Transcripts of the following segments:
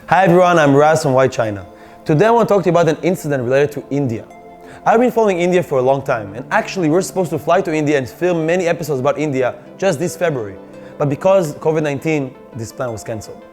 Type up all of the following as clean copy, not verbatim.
Hi everyone, I'm Raz from YChina. Today I want to talk to you about an incident related to India. I've been following India for a long time, and actually we're supposed to fly to India and film many episodes about India just this February. But because COVID-19, this plan was cancelled.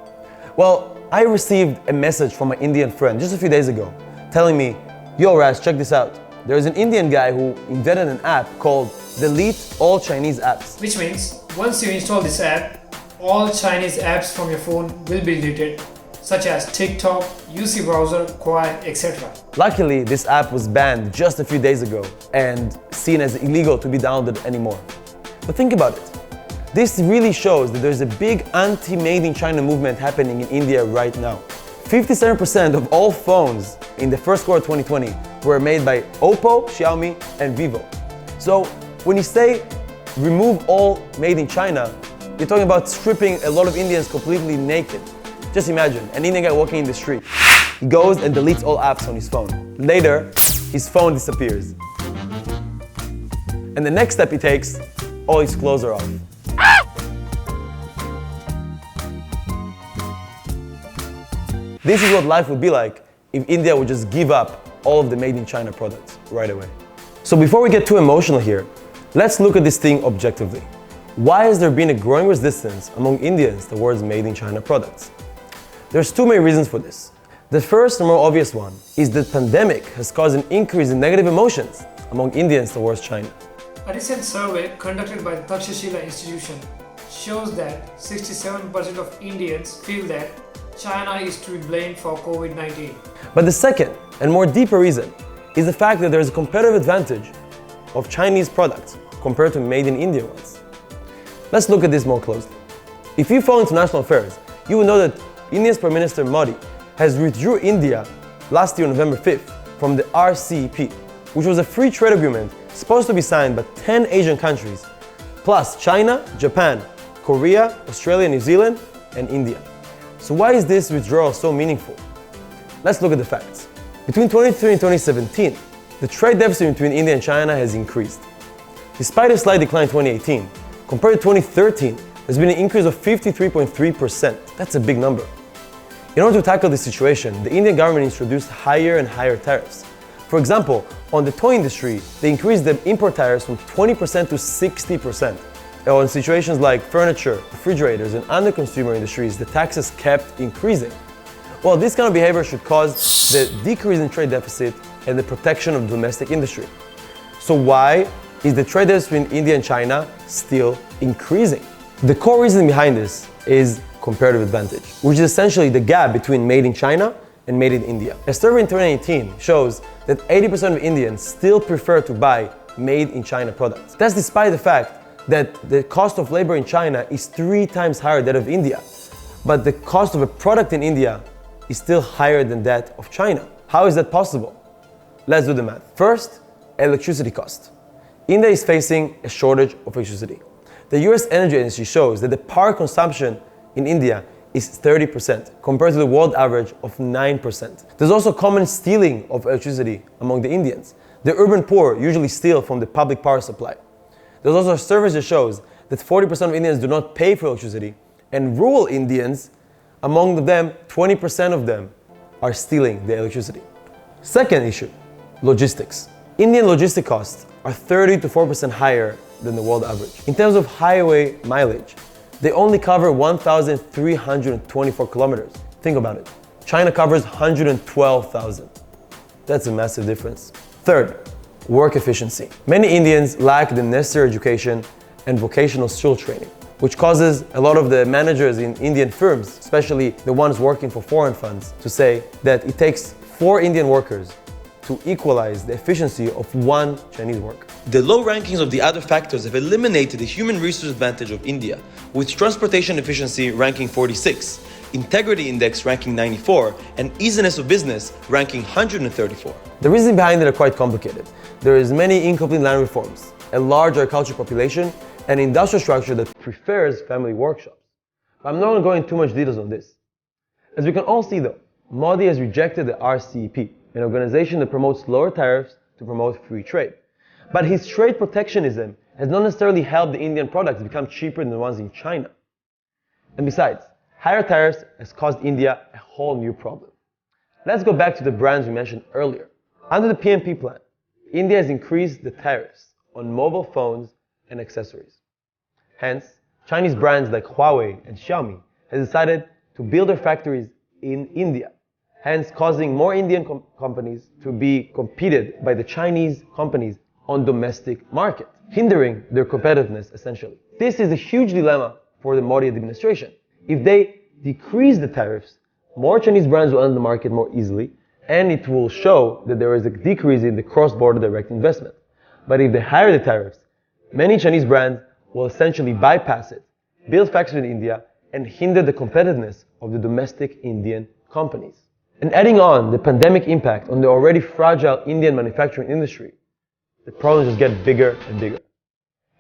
Well, I received a message from my Indian friend just a few days ago telling me, "Yo Raz, check this out. There is an Indian guy who invented an app called Delete All Chinese Apps." Which means once you install this app, all Chinese apps from your phone will be deleted, such as TikTok, UC browser, Quai, etc. Luckily, this app was banned just a few days ago and seen as illegal to be downloaded anymore. But think about it. This really shows that there's a big anti-made in China movement happening in India right now. 57% of all phones in the first quarter of 2020 were made by Oppo, Xiaomi, and Vivo. So when you say remove all made in China, you're talking about stripping a lot of Indians completely naked. Just imagine, an Indian guy walking in the street. He goes and deletes all apps on his phone. Later, his phone disappears. And the next step he takes, all his clothes are off. This is what life would be like if India would just give up all of the made in China products right away. So before we get too emotional here, let's look at this thing objectively. Why has there been a growing resistance among Indians towards made in China products? There's two main reasons for this. The first and more obvious one is that the pandemic has caused an increase in negative emotions among Indians towards China. A recent survey conducted by the Takshashila Institution shows that 67% of Indians feel that China is to be blamed for COVID-19. But the second and more deeper reason is the fact that there is a comparative advantage of Chinese products compared to made in India ones. Let's look at this more closely. If you follow international affairs, you will know that India's Prime Minister Modi has withdrew India last year, November 5th, from the RCEP, which was a free trade agreement supposed to be signed by 10 Asian countries, plus China, Japan, Korea, Australia, New Zealand, and India. So why is this withdrawal so meaningful? Let's look at the facts. Between 2013 and 2017, the trade deficit between India and China has increased. Despite a slight decline in 2018, compared to 2013, there's been an increase of 53.3%. That's a big number. In order to tackle this situation, the Indian government introduced higher and higher tariffs. For example, on the toy industry, they increased the import tariffs from 20% to 60%. Or in situations like furniture, refrigerators, and other consumer industries, the taxes kept increasing. Well, this kind of behavior should cause the decrease in trade deficit and the protection of domestic industry. So why is the trade deficit between India and China still increasing? The core reason behind this is comparative advantage, which is essentially the gap between made in China and made in India. A survey in 2018 shows that 80% of Indians still prefer to buy made in China products. That's despite the fact that the cost of labor in China is 3 times higher than that of India. But the cost of a product in India is still higher than that of China. How is that possible? Let's do the math. First, electricity cost. India is facing a shortage of electricity. The US Energy Agency shows that the power consumption in India is 30% compared to the world average of 9%. There's also common stealing of electricity among the Indians. The urban poor usually steal from the public power supply. There's also a survey that shows that 40% of Indians do not pay for electricity, and rural Indians, among them, 20% of them are stealing the electricity. Second issue, logistics. Indian logistic costs are 30 to 4% higher than the world average. In terms of highway mileage, they only cover 1,324 kilometers. Think about it. China covers 112,000. That's a massive difference. Third, work efficiency. Many Indians lack the necessary education and vocational skill training, which causes a lot of the managers in Indian firms, especially the ones working for foreign funds, to say that it takes 4 Indian workers to equalize the efficiency of 1 Chinese worker. The low rankings of the other factors have eliminated the human resource advantage of India, with transportation efficiency ranking 46, integrity index ranking 94, and easiness of business ranking 134. The reasons behind it are quite complicated. There is many incomplete land reforms, a large agricultural population, and industrial structure that prefers family workshops. But I'm not going to go into too much details on this. As we can all see though, Modi has rejected the RCEP, an organization that promotes lower tariffs to promote free trade. But his trade protectionism has not necessarily helped the Indian products become cheaper than the ones in China. And besides, Higher tariffs has caused India a whole new problem. Let's go back to the brands we mentioned earlier. Under the PMP plan, India has increased the tariffs on mobile phones and accessories. Hence, Chinese brands like Huawei and Xiaomi have decided to build their factories in India, hence causing more Indian companies to be competed by the Chinese companies on domestic market, hindering their competitiveness essentially. This is a huge dilemma for the Modi administration. If they decrease the tariffs, more Chinese brands will enter the market more easily, and it will show that there is a decrease in the cross-border direct investment. But if they higher the tariffs, many Chinese brands will essentially bypass it, build factories in India, and hinder the competitiveness of the domestic Indian companies. And adding on the pandemic impact on the already fragile Indian manufacturing industry, the problems just get bigger and bigger.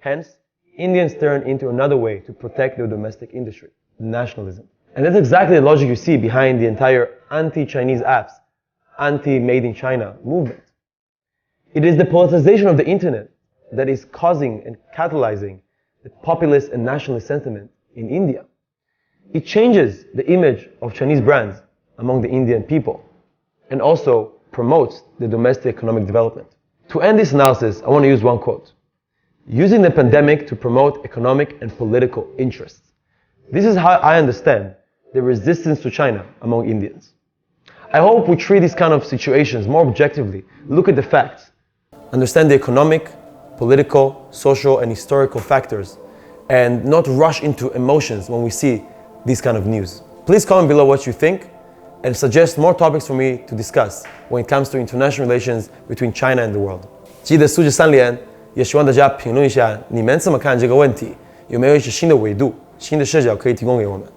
Hence, Indians turn into another way to protect their domestic industry, nationalism. And that's exactly the logic you see behind the entire anti-Chinese apps, anti-made in China movement. It is the politicization of the internet that is causing and catalyzing the populist and nationalist sentiment in India. It changes the image of Chinese brands among the Indian people and also promotes the domestic economic development. To end this analysis, I want to use one quote. Using the pandemic to promote economic and political interests. This is how I understand the resistance to China among Indians. I hope we treat these kind of situations more objectively, look at the facts, understand the economic, political, social, and historical factors, and not rush into emotions when we see this kind of news. Please comment below what you think and suggest more topics for me to discuss when it comes to international relations between China and the world. 记得素质3连，也希望大家评论一下你们怎么看这个问题，有没有一些新的维度、新的视角可以提供给我们。